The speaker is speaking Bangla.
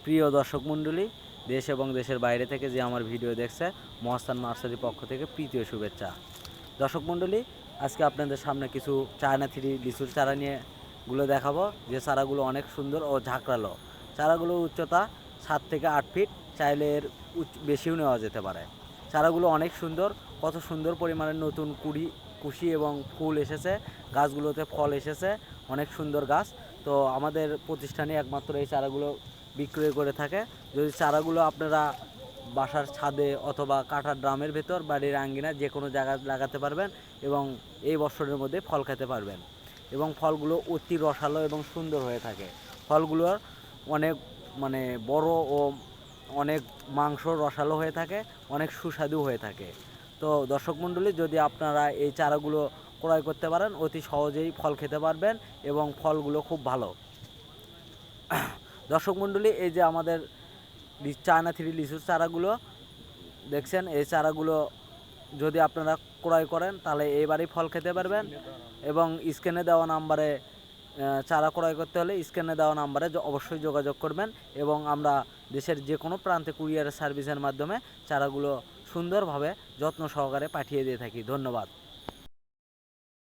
প্রিয় দর্শক মণ্ডলী, দেশ এবং দেশের বাইরে থেকে যে আমার ভিডিও দেখছে, মহাস্থান নার্সারির পক্ষ থেকে প্রীতীয় শুভেচ্ছা। দর্শক মণ্ডলী, আজকে আপনাদের সামনে কিছু চায়না থ্রি লিচুর চারা নিয়ে দেখাবো, যে চারাগুলো অনেক সুন্দর ও ঝাঁকড়ালো। চারাগুলোর উচ্চতা 7 থেকে 8 ফিট, চাইলে এর বেশিও নেওয়া যেতে পারে। চারাগুলো অনেক সুন্দর, কত সুন্দর পরিমাণে নতুন কুশি এবং ফুল এসেছে, গাছগুলোতে ফল এসেছে, অনেক সুন্দর গাছ। তো আমাদের প্রতিষ্ঠানে একমাত্র এই চারাগুলো বিক্রয় করে থাকে। যদি চারাগুলো আপনারা বাসার ছাদে অথবা কাঠার ড্রামের ভেতর, বাড়ির আঙ্গিনা যে কোনো জায়গায় লাগাতে পারবেন এবং এই বছরের মধ্যে ফল খেতে পারবেন। এবং ফলগুলো অতি রসালো এবং সুন্দর হয়ে থাকে। ফলগুলোর অনেক বড় ও অনেক মাংস রসালো হয়ে থাকে, অনেক সুস্বাদু হয়ে থাকে। তো দর্শক মণ্ডলী, যদি আপনারা এই চারাগুলো ক্রয় করতে পারেন, অতি সহজেই ফল খেতে পারবেন এবং ফলগুলো খুব ভালো। দর্শক মণ্ডলী, এই যে আমাদের চায়না থ্রি লিচুর চারাগুলো দেখছেন, এই চারাগুলো যদি আপনারা ক্রয় করেন তাহলে এবারেই ফল খেতে পারবেন। এবং স্ক্রিনে দেওয়া নাম্বারে চারা ক্রয় করতে হলে স্ক্রিনে দেওয়া নাম্বারে অবশ্যই যোগাযোগ করবেন এবং আমরা দেশের যে কোনো প্রান্তে কুরিয়ার সার্ভিসের মাধ্যমে চারাগুলো সুন্দরভাবে যত্ন সহকারে পাঠিয়ে দিয়ে থাকি। ধন্যবাদ।